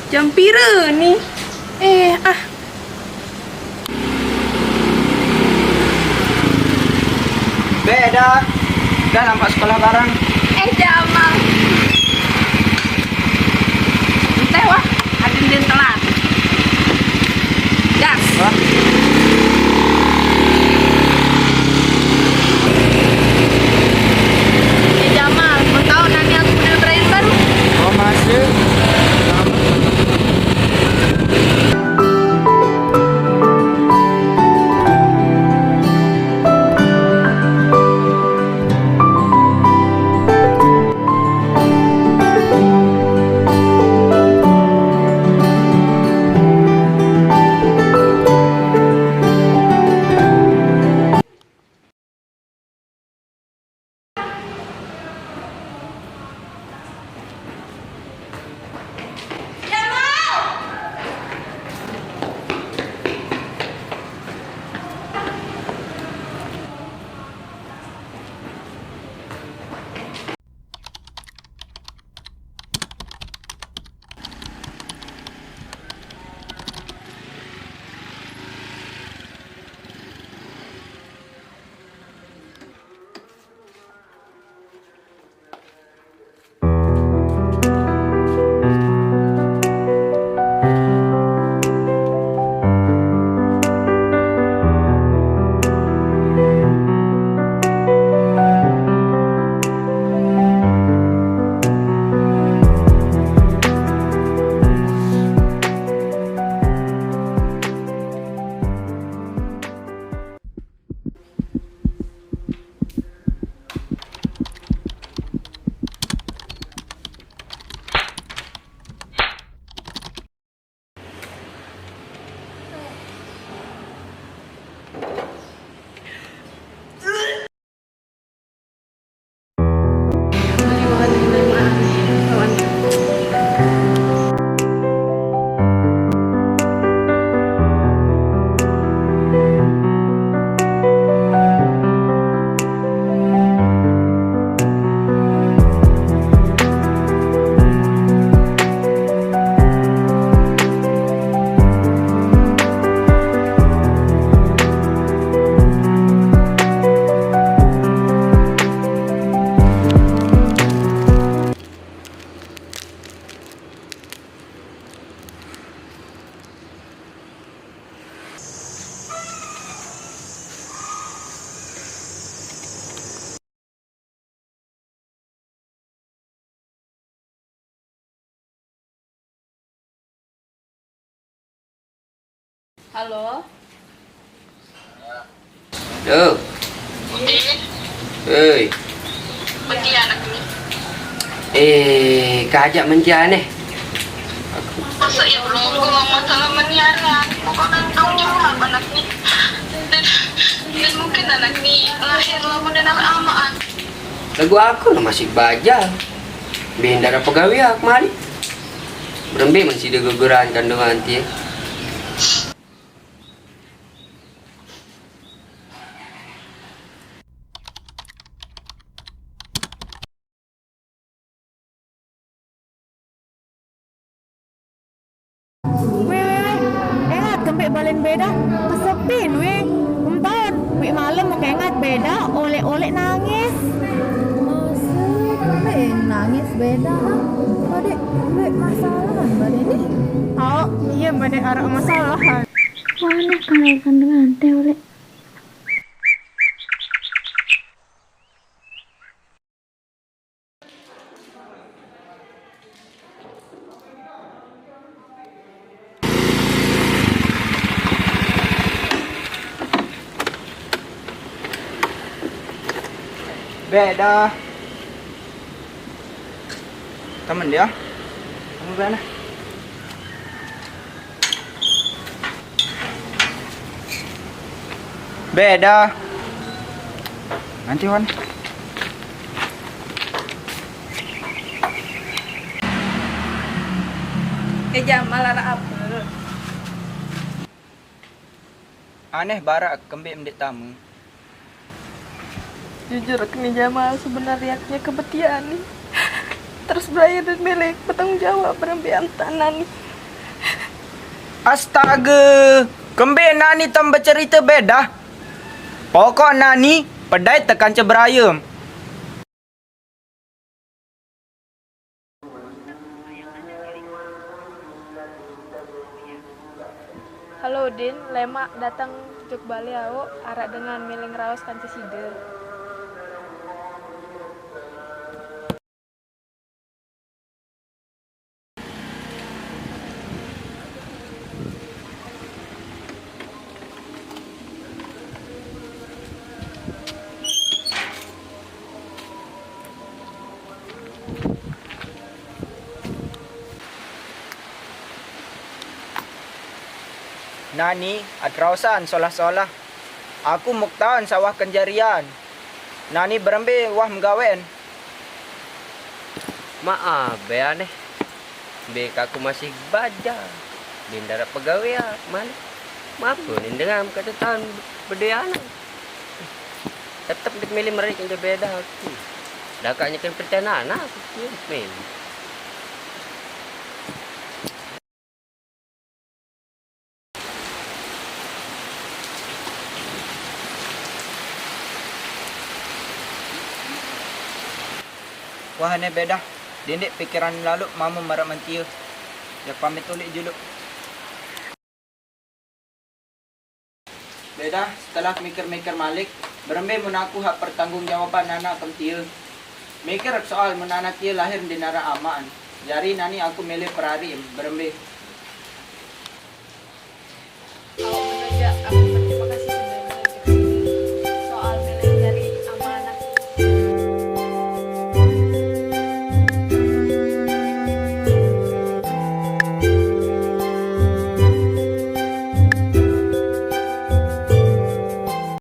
Jam pira nih? Beda. Udah nampak sekolah bareng. Jamal. Entah wah, ada yang telat. Gas. Wah. Jamal, kau tahu nanti aku bener terakhir baru? Oh masih. Halo. Yo. Hei. Pergi anak ini. Kajak menjane. Masa ya belum ngomong masalah menyiaran. Pokoknya dong jawab anak ini. Dan mungkin anak ini lahir lama dan amaan. Lagu aku lah masih bajal. Bendara pegawai aku mari. Berembe masih ada guguran kandungan nanti. Ingat kembali balen beda kesepin weh empat weh malam mau ingat beda oleh nangis nangis beda badek weh masalahan badek nih Oh, iya badai arah masalahan. mana kalau kandungan teh oleh Beda. Temen dia. Kamu mana? Beda. Nanti Wan. Jamal arah apa? Aneh barak kembali mendik tamu. Jujur kini Jamal sebenarnya kebetian nih. Terus belajar dan milik bertanggung jawab berambil tanah nih. Astaga, kembe nani tambah cerita beda. Pokok nani pedai tekan cebrayam. Halo Din, lemak datang juk Bali au arak dengan mileng raos kanci sida. Nani atrausan solah-solah. Aku muktaan sawah kenjarian. Nani berembe wah menggawen. Maaf, be aneh. Be aku masih baja. Bindara pegawai ya, mali. Maaf pun, dengan kata tahun berdiana. Tetap dikmilih mereka yang beda aku. Dakaknya kan pertenaan aku. Milih. Wah ne beda. Dindik pikiran lalu mamu marah mentiu. Ya pamit tulik dulu. Beda setelah mikir-mikir malik, berembe menaku hak pertanggungjawaban nana kentiu. Mikir soal menana tia lahir di nara aman. Jari nani aku milih perari berembe.